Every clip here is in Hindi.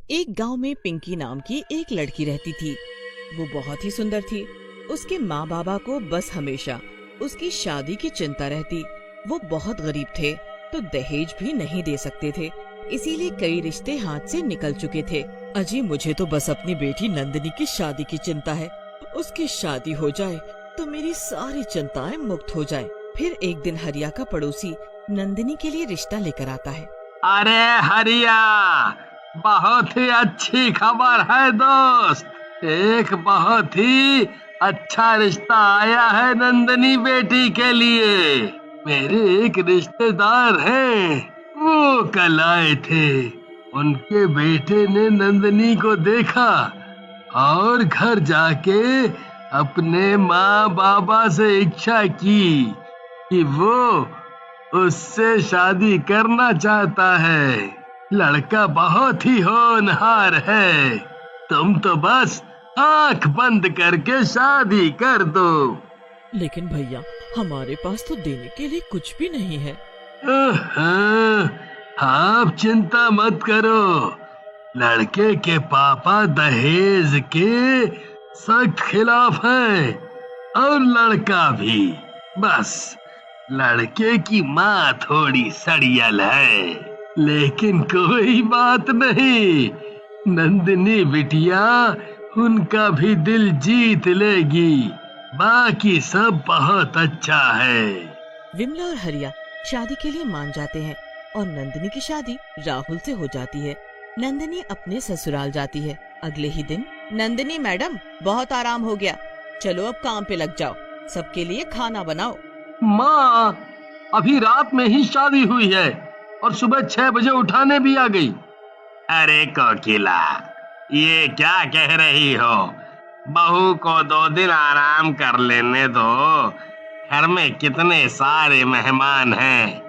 एक गांव में पिंकी नाम की एक लड़की रहती थी। वो बहुत ही सुंदर थी। उसके माँ बाबा को बस हमेशा उसकी शादी की चिंता रहती। वो बहुत गरीब थे तो दहेज भी नहीं दे सकते थे, इसीलिए कई रिश्ते हाथ से निकल चुके थे। अजी, मुझे तो बस अपनी बेटी नंदिनी की शादी की चिंता है। उसकी शादी हो जाए तो मेरी सारी चिंताएं मुक्त हो जाए। फिर एक दिन हरिया का पड़ोसी नंदिनी के लिए रिश्ता लेकर आता है। अरे हरिया, बहुत ही अच्छी खबर है दोस्त। एक बहुत ही अच्छा रिश्ता आया है नंदिनी बेटी के लिए। मेरे एक रिश्तेदार हैं, वो कल आए थे। उनके बेटे ने नंदिनी को देखा और घर जाके अपने माँ बाबा से इच्छा की कि वो उससे शादी करना चाहता है। लड़का बहुत ही होनहार है, तुम तो बस आंख बंद करके शादी कर दो। लेकिन भैया, हमारे पास तो देने के लिए कुछ भी नहीं है। आप चिंता मत करो, लड़के के पापा दहेज के सख्त खिलाफ हैं और लड़का भी। बस लड़के की माँ थोड़ी सड़ियल है, लेकिन कोई बात नहीं, नंदिनी बिटिया उनका भी दिल जीत लेगी। बाकी सब बहुत अच्छा है। विमला और हरिया शादी के लिए मान जाते हैं और नंदिनी की शादी राहुल से हो जाती है। नंदिनी अपने ससुराल जाती है। अगले ही दिन, नंदिनी मैडम, बहुत आराम हो गया, चलो अब काम पे लग जाओ, सबके लिए खाना बनाओ। माँ, अभी रात में ही शादी हुई है और सुबह 6 बजे उठाने भी आ गई। अरे कोकिला, ये क्या कह रही हो? बहू को 2 दिन आराम कर लेने दो। घर में कितने सारे मेहमान हैं।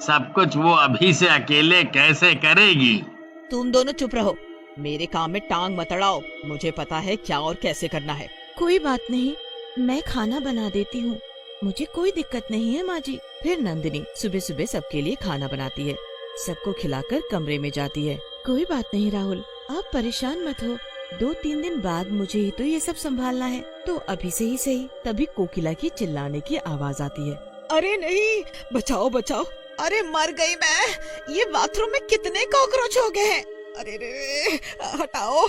सब कुछ वो अभी से अकेले कैसे करेगी? तुम दोनों चुप रहो, मेरे काम में टांग मत अड़ाओ। मुझे पता है क्या और कैसे करना है। कोई बात नहीं, मैं खाना बना देती हूँ, मुझे कोई दिक्कत नहीं है माँ जी। फिर नंदिनी सुबह सुबह सबके लिए खाना बनाती है, सबको खिलाकर कमरे में जाती है। कोई बात नहीं राहुल, आप परेशान मत हो, 2-3 दिन बाद मुझे ही तो ये सब संभालना है, तो अभी से ही सही। तभी कोकिला की चिल्लाने की आवाज आती है। अरे नहीं, बचाओ बचाओ, अरे मर गई मैं। ये बाथरूम में कितने कॉकरोच हो गए हैं। अरे रे, हटाओ।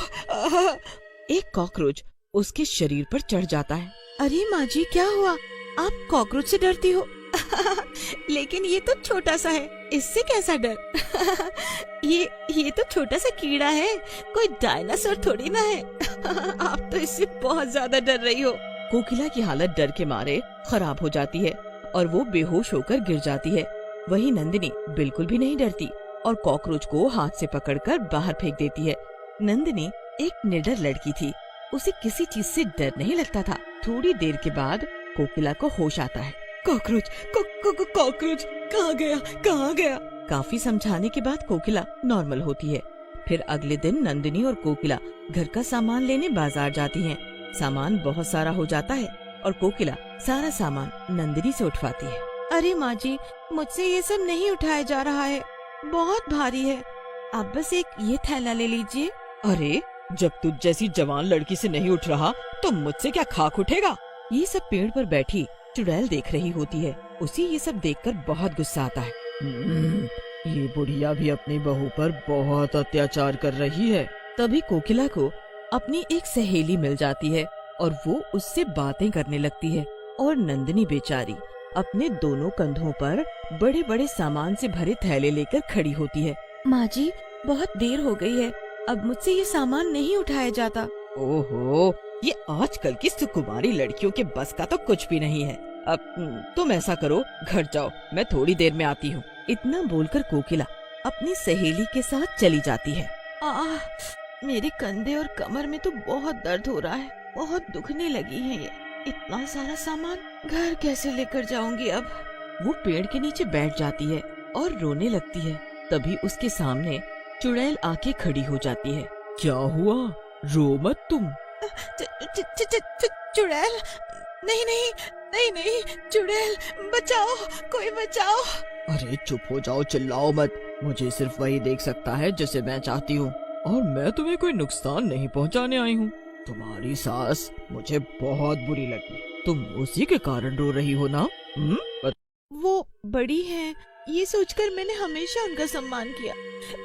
एक कॉकरोच उसके शरीर पर चढ़ जाता है। अरे माँ जी, क्या हुआ? आप कॉकरोच से डरती हो? लेकिन ये तो छोटा सा है, इससे कैसा डर? ये तो छोटा सा कीड़ा है, कोई डायनासोर थोड़ी ना है। आप तो इससे बहुत ज्यादा डर रही हो। कोकिला की हालत डर के मारे खराब हो जाती है और वो बेहोश होकर गिर जाती है। वहीं नंदिनी बिल्कुल भी नहीं डरती और कॉकरोच को हाथ से पकड़कर बाहर फेंक देती है। नंदिनी एक निडर लड़की थी, उसे किसी चीज से डर नहीं लगता था। थोड़ी देर के बाद कोकिला को होश आता है। कॉकरोच, कॉकरोच कहाँ गया, कहाँ गया? काफी समझाने के बाद कोकिला नॉर्मल होती है। फिर अगले दिन नंदिनी और कोकिला घर का सामान लेने बाजार जाती हैं। सामान बहुत सारा हो जाता है और कोकिला सारा सामान नंदिनी से उठवाती है। अरे माँ जी, मुझसे ये सब नहीं उठाया जा रहा है, बहुत भारी है, आप बस एक ये थैला ले लीजिए। अरे, जब तुझ जैसी जवान लड़की से नहीं उठ रहा तो मुझसे क्या खाक उठेगा? ये सब पेड़ पर बैठी चुड़ैल देख रही होती है। उसे ये सब देखकर बहुत गुस्सा आता है। ये बुढ़िया भी अपनी बहू पर बहुत अत्याचार कर रही है। तभी कोकिला को अपनी एक सहेली मिल जाती है और वो उससे बातें करने लगती है। और नंदिनी बेचारी अपने दोनों कंधों पर बड़े बड़े सामान से भरे थैले लेकर खड़ी होती है। माँ जी, बहुत देर हो गई है, अब मुझसे ये सामान नहीं उठाया जाता। ओहो, ये आजकल की सुकुमारी लड़कियों के बस का तो कुछ भी नहीं है। अब तुम ऐसा करो, घर जाओ, मैं थोड़ी देर में आती हूँ। इतना बोलकर कोकिला अपनी सहेली के साथ चली जाती है। मेरे कंधे और कमर में तो बहुत दर्द हो रहा है, बहुत दुखने लगी है ये। इतना सारा सामान घर कैसे लेकर जाऊंगी अब? वो पेड़ के नीचे बैठ जाती है और रोने लगती है। तभी उसके सामने चुड़ैल आके खड़ी हो जाती है। क्या हुआ? रो मत तुम। चुड़ैल, नहीं नहीं नहीं नहीं, चुड़ैल बचाओ, कोई बचाओ। अरे चुप हो जाओ, चिल्लाओ मत, मुझे सिर्फ वही देख सकता है जिसे मैं चाहती हूँ। और मैं तुम्हें कोई नुकसान नहीं पहुंचाने आई हूँ। तुम्हारी सास मुझे बहुत बुरी लगी। तुम उसी के कारण रो रही हो ना? वो बड़ी है, ये सोचकर मैंने हमेशा उनका सम्मान किया,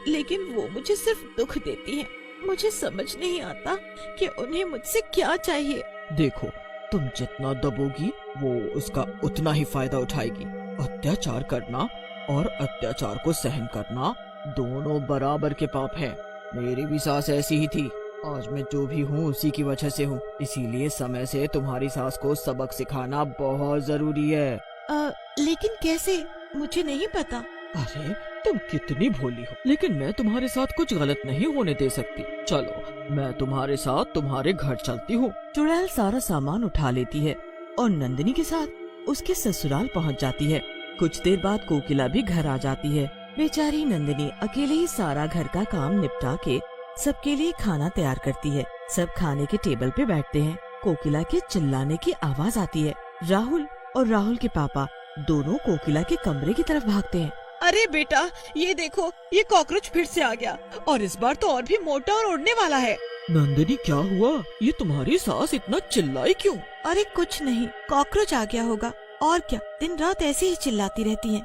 लेकिन वो मुझे सिर्फ दुख देती हैं। मुझे समझ नहीं आता कि उन्हें मुझसे क्या चाहिए। देखो, तुम जितना दबोगी वो उसका उतना ही फायदा उठाएगी। अत्याचार करना और अत्याचार को सहन करना दोनों बराबर के पाप हैं। मेरी भी सास ऐसी ही थी। आज मैं जो भी हूँ उसी की वजह से हूँ। इसीलिए समय से तुम्हारी सास को सबक सिखाना बहुत जरूरी है। लेकिन कैसे? मुझे नहीं पता। अरे तुम कितनी भोली हो, लेकिन मैं तुम्हारे साथ कुछ गलत नहीं होने दे सकती। चलो मैं तुम्हारे साथ तुम्हारे घर चलती हूँ। चुड़ैल सारा सामान उठा लेती है और नंदिनी के साथ उसके ससुराल पहुँच जाती है। कुछ देर बाद कोकिला भी घर आ जाती है। बेचारी नंदिनी अकेले ही सारा घर का काम निपटा के सबके लिए खाना तैयार करती है। सब खाने के टेबल पे बैठते हैं। कोकिला के चिल्लाने की आवाज आती है। राहुल और राहुल के पापा दोनों कोकिला के कमरे की तरफ भागते हैं। अरे बेटा, ये देखो, ये कॉकरोच फिर से आ गया और इस बार तो और भी मोटा और उड़ने वाला है। नंदिनी क्या हुआ? ये तुम्हारी सास इतना चिल्लाई क्यों? अरे कुछ नहीं, कॉकरोच आ गया होगा। और क्या, दिन रात ऐसे ही चिल्लाती रहती हैं।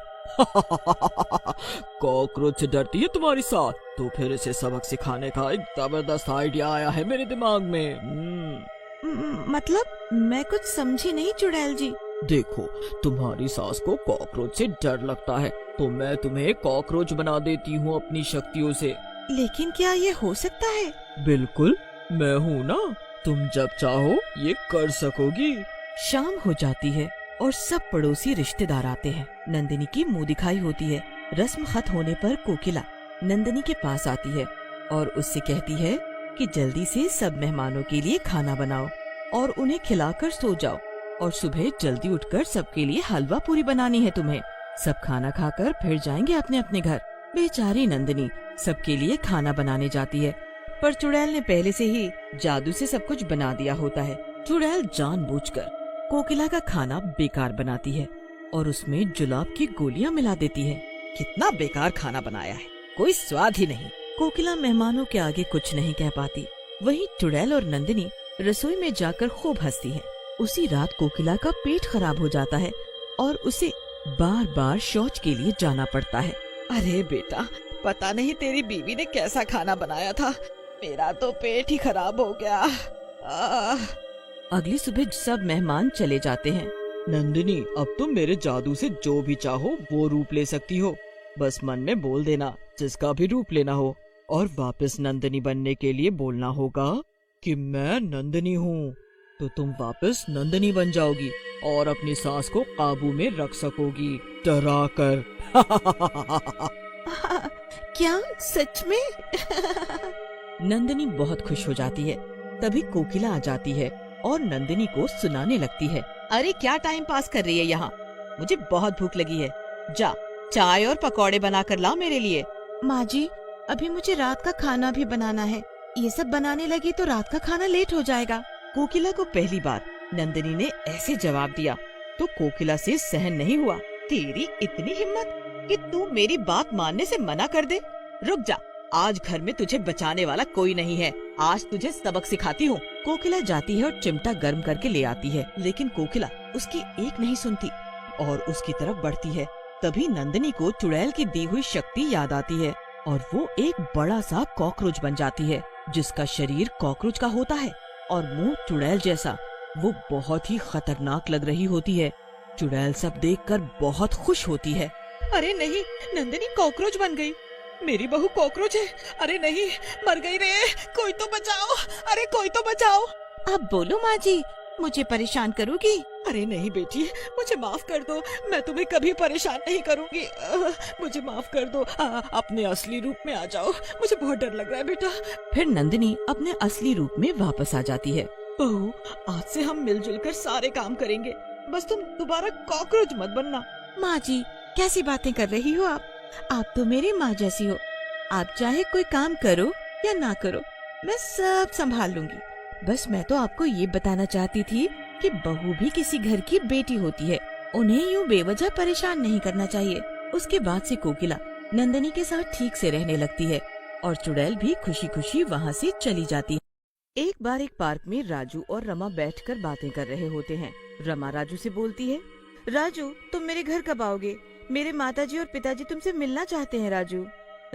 कॉकरोच से डरती है तुम्हारी सास? तो फिर इसे सबक सिखाने का एक जबरदस्त आइडिया आया है मेरे दिमाग में। मतलब मैं कुछ समझी नहीं चुड़ैल जी। देखो, तुम्हारी सास को कॉकरोच से डर लगता है, तो मैं तुम्हें कॉकरोच बना देती हूँ अपनी शक्तियों से। लेकिन क्या ये हो सकता है? बिल्कुल, मैं हूँ ना, तुम जब चाहो ये कर सकोगी। शाम हो जाती है और सब पड़ोसी रिश्तेदार आते हैं। नंदिनी की मुंह दिखाई होती है। रस्म खत्म होने पर कोकिला नंदिनी के पास आती है और उससे कहती है कि जल्दी से सब मेहमानों के लिए खाना बनाओ और उन्हें खिलाकर सो जाओ, और सुबह जल्दी उठकर सबके लिए हलवा पूरी बनानी है तुम्हें। सब खाना खाकर फिर जाएंगे अपने अपने घर। बेचारी नंदिनी सबके लिए खाना बनाने जाती है, पर चुड़ैल ने पहले से ही जादू से सब कुछ बना दिया होता है। चुड़ैल जानबूझकर कोकिला का खाना बेकार बनाती है और उसमें जुलाब की गोलियां मिला देती है। कितना बेकार खाना बनाया है, कोई स्वाद ही नहीं। कोकिला मेहमानों के आगे कुछ नहीं कह पाती। वहीं चुड़ैल और नंदिनी रसोई में जाकर खूब हंसती हैं। उसी रात कोकिला का पेट खराब हो जाता है और उसे बार बार शौच के लिए जाना पड़ता है। अरे बेटा, पता नहीं तेरी बीवी ने कैसा खाना बनाया था, मेरा तो पेट ही खराब हो गया। अगली सुबह सब मेहमान चले जाते हैं। नंदिनी, अब तुम मेरे जादू से जो भी चाहो वो रूप ले सकती हो। बस मन में बोल देना जिसका भी रूप लेना हो, और वापस नंदिनी बनने के लिए बोलना होगा कि मैं नंदिनी हूँ। तो तुम वापस नंदिनी बन जाओगी और अपनी सांस को काबू में रख सकोगी, डरा कर। क्या सच में? नंदिनी बहुत खुश हो जाती है। तभी कोकिला आ जाती है और नंदिनी को सुनाने लगती है। अरे क्या टाइम पास कर रही है यहाँ? मुझे बहुत भूख लगी है। जा, चाय और पकौड़े बना कर ला मेरे लिए। माँ जी, अभी मुझे रात का खाना भी बनाना है। ये सब बनाने लगी तो रात का खाना लेट हो जाएगा। कोकिला को पहली बार नंदिनी ने ऐसे जवाब दिया तो कोकिला से सहन नहीं हुआ। तेरी इतनी हिम्मत कि तू मेरी बात मानने से मना कर दे? रुक जा, आज घर में तुझे बचाने वाला कोई नहीं है। आज तुझे सबक सिखाती हूँ। कोकिला जाती है और चिमटा गर्म करके ले आती है, लेकिन कोकिला उसकी एक नहीं सुनती और उसकी तरफ बढ़ती है। तभी नंदिनी को चुड़ैल की दी हुई शक्ति याद आती है और वो एक बड़ा सा कॉकरोच बन जाती है, जिसका शरीर कॉकरोच का होता है और मुंह चुड़ैल जैसा। वो बहुत ही खतरनाक लग रही होती है। चुड़ैल सब देखकर बहुत खुश होती है। अरे नहीं, नंदिनी कॉकरोच बन गई। मेरी बहू कॉकरोच है। अरे नहीं, मर गई रे, कोई तो बचाओ। अरे कोई तो बचाओ। अब बोलो माँ जी, मुझे परेशान करोगी? अरे नहीं बेटी, मुझे माफ कर दो, मैं तुम्हें कभी परेशान नहीं करूँगी। मुझे माफ कर दो, अपने असली रूप में आ जाओ, मुझे बहुत डर लग रहा है बेटा। फिर नंदिनी अपने असली रूप में वापस आ जाती है। बहू, आज से हम मिलजुल कर सारे काम करेंगे, बस तुम दोबारा कॉकरोच मत बनना। माँ जी, कैसी बातें कर रही हो आप? आप तो मेरी माँ जैसी हो। आप चाहे कोई काम करो या ना करो, मैं सब संभाल लूंगी। बस मैं तो आपको ये बताना चाहती थी कि बहू भी किसी घर की बेटी होती है, उन्हें यूँ बेवजह परेशान नहीं करना चाहिए। उसके बाद से कोकिला नंदिनी के साथ ठीक से रहने लगती है और चुड़ैल भी खुशी खुशी वहाँ से चली जाती है। एक बार एक पार्क में राजू और रमा बैठकर बातें कर रहे होते हैं। रमा राजू से बोलती है, राजू तुम मेरे घर कब आओगे? मेरे माताजी और पिताजी तुमसे मिलना चाहते हैं राजू।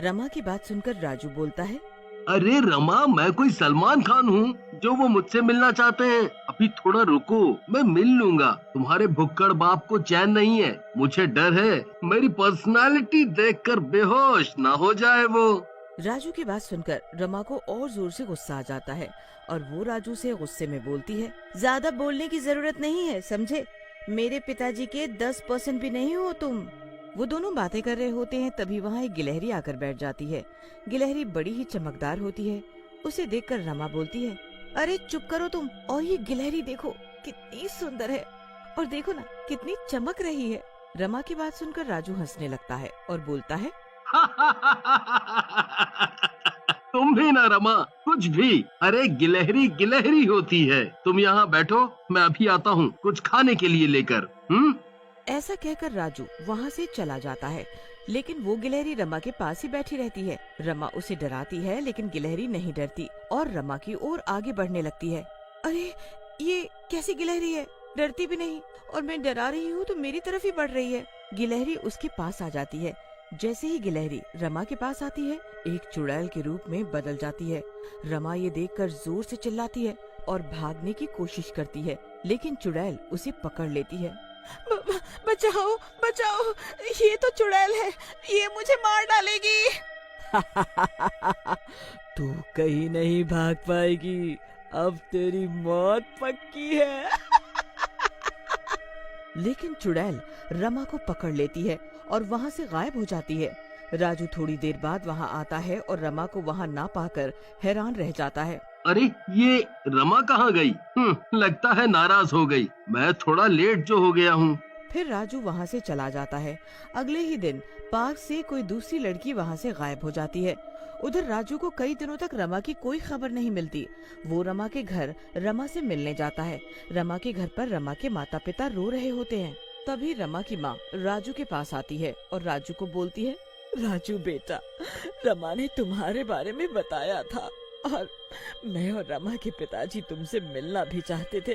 रमा की बात सुनकर राजू बोलता है, अरे रमा, मैं कोई सलमान खान हूँ जो वो मुझसे मिलना चाहते हैं? अभी थोड़ा रुको, मैं मिल लूंगा। तुम्हारे भुक्कड़ बाप को चैन नहीं है। मुझे डर है मेरी पर्सनालिटी देखकर बेहोश ना हो जाए वो। राजू की बात सुनकर रमा को और जोर से गुस्सा आ जाता है और वो राजू से गुस्से में बोलती है, ज्यादा बोलने की जरूरत नहीं है, समझे? मेरे पिताजी के 10% भी नहीं हो तुम। वो दोनों बातें कर रहे होते हैं, तभी वहाँ एक गिलहरी आकर बैठ जाती है। गिलहरी बड़ी ही चमकदार होती है। उसे देखकर रमा बोलती है, अरे चुप करो तुम, और ये गिलहरी देखो कितनी सुंदर है, और देखो ना कितनी चमक रही है। रमा की बात सुनकर राजू हंसने लगता है और बोलता है, तुम भी ना रमा, कुछ भी। अरे गिलहरी गिलहरी होती है। तुम यहाँ बैठो, मैं अभी आता हूँ कुछ खाने के लिए लेकर। ऐसा कहकर राजू वहाँ से चला जाता है, लेकिन वो गिलहरी रमा के पास ही बैठी रहती है। रमा उसे डराती है, लेकिन गिलहरी नहीं डरती और रमा की ओर आगे बढ़ने लगती है। अरे ये कैसी गिलहरी है, डरती भी नहीं, और मैं डरा रही हूँ तो मेरी तरफ ही बढ़ रही है। गिलहरी उसके पास आ जाती है। जैसे ही गिलहरी रमा के पास आती है, एक चुड़ैल के रूप में बदल जाती है। रमा ये देखकर जोर से चिल्लाती है और भागने की कोशिश करती है, लेकिन चुड़ैल उसे पकड़ लेती है। बचाओ बचाओ, ये तो चुड़ैल है, ये मुझे मार डालेगी। तू कहीं नहीं भाग पाएगी, अब तेरी मौत पक्की है। लेकिन चुड़ैल रमा को पकड़ लेती है और वहाँ से गायब हो जाती है। राजू थोड़ी देर बाद वहाँ आता है और रमा को वहाँ ना पाकर हैरान रह जाता है। अरे ये रमा कहाँ गई? लगता है नाराज हो गई। मैं थोड़ा लेट जो हो गया हूँ। फिर राजू वहाँ से चला जाता है। अगले ही दिन पार्क से कोई दूसरी लड़की वहाँ से गायब हो जाती है। उधर राजू को कई दिनों तक रमा की कोई खबर नहीं मिलती। वो रमा के घर रमा से मिलने जाता है। रमा के घर पर रमा के माता पिता रो रहे होते हैं। तभी रमा की माँ राजू के पास आती है और राजू को बोलती है, राजू बेटा, रमा ने तुम्हारे बारे में बताया था और मैं और रमा के पिताजी तुमसे मिलना भी चाहते थे,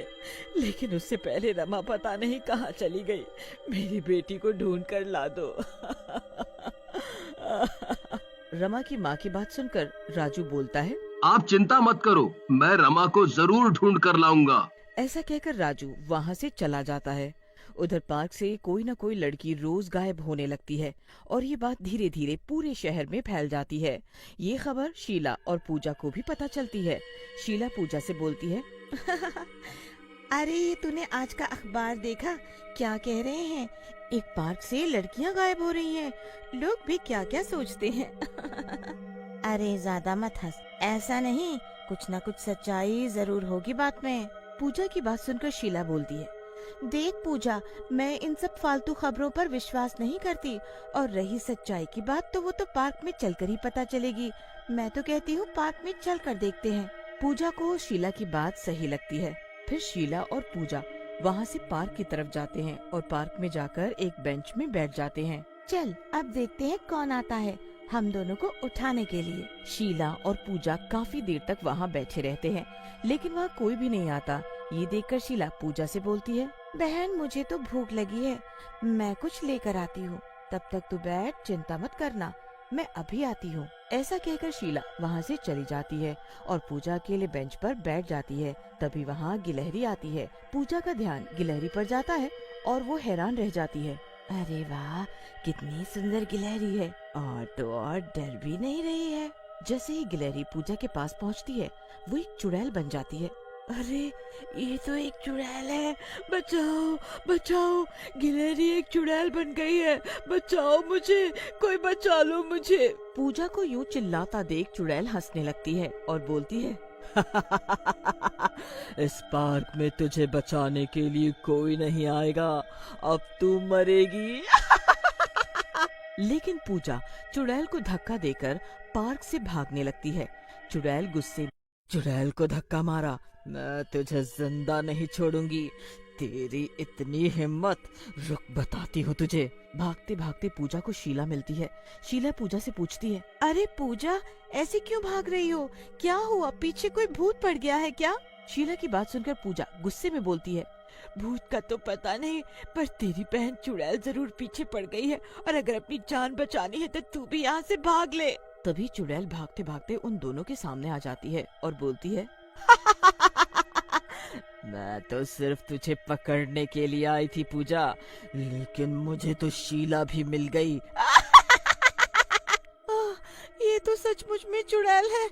लेकिन उससे पहले रमा पता नहीं कहाँ चली गई। मेरी बेटी को ढूंढ कर ला दो। रमा की माँ की बात सुनकर राजू बोलता है, आप चिंता मत करो, मैं रमा को जरूर ढूंढ कर लाऊंगा। ऐसा कहकर राजू वहाँ से चला जाता है। उधर पार्क से कोई न कोई लड़की रोज गायब होने लगती है और ये बात धीरे धीरे पूरे शहर में फैल जाती है। ये खबर शीला और पूजा को भी पता चलती है। शीला पूजा से बोलती है, अरे ये तूने आज का अखबार देखा? क्या कह रहे हैं, एक पार्क से लड़कियां गायब हो रही हैं। लोग भी क्या क्या सोचते हैं। अरे ज्यादा मत हंस, ऐसा नहीं, कुछ न कुछ सच्चाई जरूर होगी बात में। पूजा की बात सुनकर शीला बोलती है, देख पूजा, मैं इन सब फालतू खबरों पर विश्वास नहीं करती, और रही सच्चाई की बात तो वो तो पार्क में चलकर ही पता चलेगी। मैं तो कहती हूँ पार्क में चलकर देखते हैं। पूजा को शीला की बात सही लगती है। फिर शीला और पूजा वहाँ से पार्क की तरफ जाते हैं और पार्क में जाकर एक बेंच में बैठ जाते हैं। चल अब देखते हैं कौन आता है हम दोनों को उठाने के लिए। शीला और पूजा काफी देर तक वहाँ बैठे रहते हैं, लेकिन वहाँ कोई भी नहीं आता। ये देखकर शीला पूजा से बोलती है, बहन मुझे तो भूख लगी है, मैं कुछ लेकर आती हूँ, तब तक तू बैठ, चिंता मत करना, मैं अभी आती हूँ। ऐसा कहकर शीला वहाँ से चली जाती है और पूजा अकेले बेंच पर बैठ जाती है। तभी वहाँ गिलहरी आती है। पूजा का ध्यान गिलहरी पर जाता है और वो हैरान रह जाती है। अरे वाह, कितनी सुंदर गिलहरी है, और तो और डर भी नहीं रही है। जैसे ही गिलहरी पूजा के पास पहुँचती है, वो एक चुड़ैल बन जाती है। अरे ये तो एक चुड़ैल है, बचाओ बचाओ, गिलहरी एक चुड़ैल बन गई है, बचाओ मुझे, कोई बचा लो मुझे। पूजा को यूं चिल्लाता देख चुड़ैल हंसने लगती है और बोलती है, इस पार्क में तुझे बचाने के लिए कोई नहीं आएगा, अब तू मरेगी। लेकिन पूजा चुड़ैल को धक्का देकर पार्क से भागने लगती है। चुड़ैल गुस्से, चुड़ैल को धक्का मारा, मैं तुझे जिंदा नहीं छोड़ूंगी, तेरी इतनी हिम्मत, रुक बताती हूँ तुझे। भागते भागते पूजा को शीला मिलती है। शीला पूजा से पूछती है, अरे पूजा, ऐसे क्यों भाग रही हो? क्या हुआ? पीछे कोई भूत पड़ गया है क्या? शीला की बात सुनकर पूजा गुस्से में बोलती है, भूत का तो पता नहीं, पर तेरी बहन चुड़ैल जरूर पीछे पड़ गई है, और अगर अपनी जान बचानी है तो तू भी यहाँ से भाग ले। तभी चुड़ैल भागते भागते उन दोनों के सामने आ जाती है और बोलती है, मैं तो सिर्फ तुझे पकड़ने के लिए आई थी पूजा, लेकिन मुझे तो शीला भी मिल गई। ये तो सचमुच में चुड़ैल है,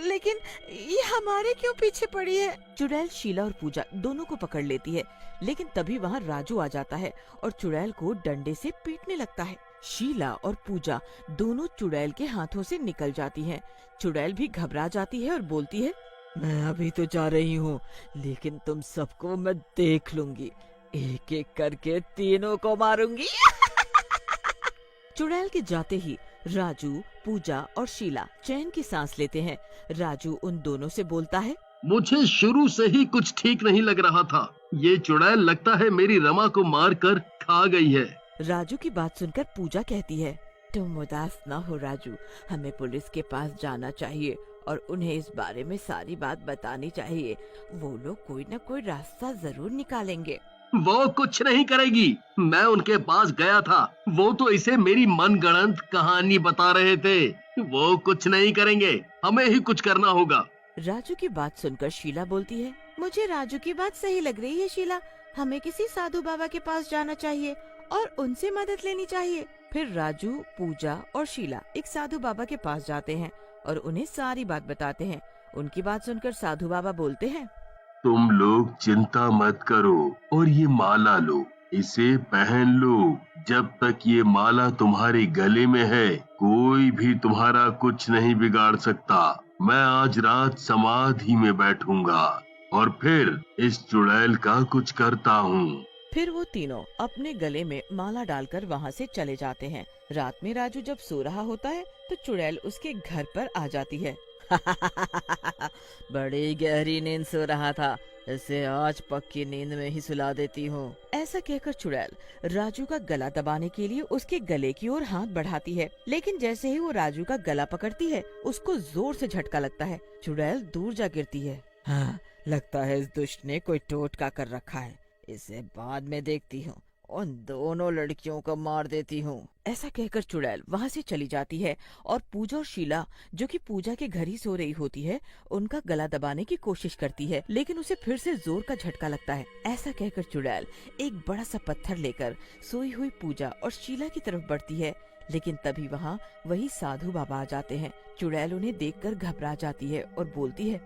लेकिन ये हमारे क्यों पीछे पड़ी है? चुड़ैल शीला और पूजा दोनों को पकड़ लेती है, लेकिन तभी वहाँ राजू आ जाता है और चुड़ैल को डंडे से पीटने लगता है। शीला और पूजा दोनों चुड़ैल के हाथों से निकल जाती हैं। चुड़ैल भी घबरा जाती है और बोलती है, मैं अभी तो जा रही हूँ, लेकिन तुम सबको मैं देख लूंगी, एक एक करके तीनों को मारूंगी। चुड़ैल के जाते ही राजू, पूजा और शीला चैन की सांस लेते हैं। राजू उन दोनों से बोलता है, मुझे शुरू से ही कुछ ठीक नहीं लग रहा था। ये चुड़ैल लगता है मेरी रमा को मार कर खा गई है। राजू की बात सुनकर पूजा कहती है, तुम उदास न हो राजू, हमें पुलिस के पास जाना चाहिए और उन्हें इस बारे में सारी बात बतानी चाहिए। वो लोग कोई न कोई रास्ता जरूर निकालेंगे। वो कुछ नहीं करेगी, मैं उनके पास गया था, वो तो इसे मेरी मनगढ़ंत कहानी बता रहे थे। वो कुछ नहीं करेंगे, हमें ही कुछ करना होगा। राजू की बात सुनकर शीला बोलती है, मुझे राजू की बात सही लग रही है शीला, हमें किसी साधु बाबा के पास जाना चाहिए और उनसे मदद लेनी चाहिए। फिर राजू, पूजा और शीला एक साधु बाबा के पास जाते हैं और उन्हें सारी बात बताते हैं। उनकी बात सुनकर साधु बाबा बोलते हैं, तुम लोग चिंता मत करो और ये माला लो, इसे पहन लो। जब तक ये माला तुम्हारे गले में है, कोई भी तुम्हारा कुछ नहीं बिगाड़ सकता। मैं आज रात समाधि में बैठूंगा और फिर इस चुड़ैल का कुछ करता हूँ। फिर वो तीनों अपने गले में माला डालकर वहाँ से चले जाते हैं। रात में राजू जब सो रहा होता है तो चुड़ैल उसके घर पर आ जाती है। बड़ी गहरी नींद सो रहा था, इसे आज पक्की नींद में ही सुला देती हूँ। ऐसा कहकर चुड़ैल राजू का गला दबाने के लिए उसके गले की ओर हाथ बढ़ाती है, लेकिन जैसे ही वो राजू का गला पकड़ती है, उसको जोर से झटका लगता है। चुड़ैल दूर जा गिरती है। हाँ, लगता है इस दुष्ट ने कोई टोटका कर रखा है, इसे बाद में देखती हूँ, उन दोनों लड़कियों को मार देती हूँ। ऐसा कहकर चुड़ैल वहाँ से चली जाती है और पूजा और शीला, जो कि पूजा के घर ही सो रही होती है, उनका गला दबाने की कोशिश करती है, लेकिन उसे फिर से जोर का झटका लगता है। ऐसा कहकर चुड़ैल एक बड़ा सा पत्थर लेकर सोई हुई पूजा और शीला की तरफ बढ़ती है, लेकिन तभी वहाँ वही साधु बाबा आ जाते हैं। चुड़ैल उन्हें देखकर घबरा जाती है और बोलती है,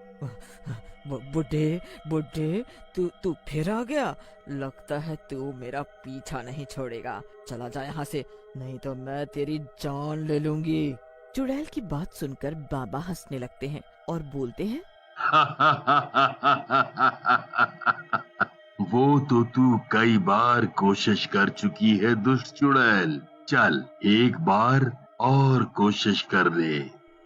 बुड्ढे बुड्ढे, तू फिर आ गया? लगता है तू मेरा पीछा नहीं छोड़ेगा। चला जा यहाँ से, नहीं तो मैं तेरी जान ले लूंगी। चुड़ैल की बात सुनकर बाबा हंसने लगते हैं और बोलते हैं, वो तो तू कई बार कोशिश कर चुकी है दुष्ट चुड़ैल, चल एक बार और कोशिश कर ले।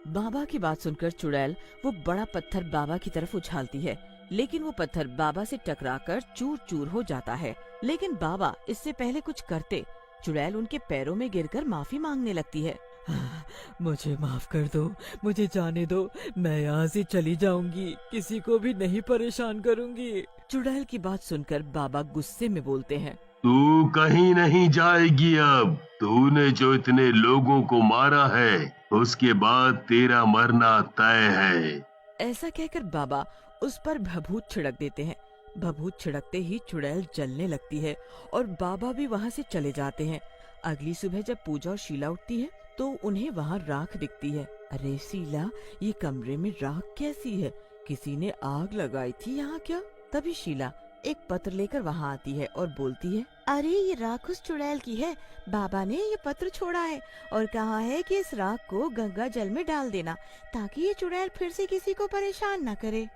बाबा की बात सुनकर चुड़ैल वो बड़ा पत्थर बाबा की तरफ उछालती है, लेकिन वो पत्थर बाबा से टकराकर चूर चूर हो जाता है। लेकिन बाबा इससे पहले कुछ करते, चुड़ैल उनके पैरों में गिरकर माफी मांगने लगती है। मुझे माफ कर दो, मुझे जाने दो, मैं यहाँ से चली जाऊंगी, किसी को भी नहीं परेशान करूंगी। चुड़ैल की बात सुनकर बाबा गुस्से में बोलते हैं, तू कहीं नहीं जाएगी। अब तूने जो इतने लोगों को मारा है, उसके बाद तेरा मरना तय है। ऐसा कहकर बाबा उस पर भभूत छिड़क देते हैं। भभूत छिड़कते ही चुड़ैल जलने लगती है और बाबा भी वहाँ से चले जाते हैं। अगली सुबह जब पूजा और शीला उठती है तो उन्हें वहाँ राख दिखती है। अरे शीला, ये कमरे में राख कैसी है? किसी ने आग लगाई थी यहाँ क्या? तभी शीला एक पत्र लेकर वहाँ आती है और बोलती है, अरे ये राख उस चुड़ैल की है, बाबा ने ये पत्र छोड़ा है और कहा है कि इस राख को गंगा जल में डाल देना ताकि ये चुड़ैल फिर से किसी को परेशान न करे।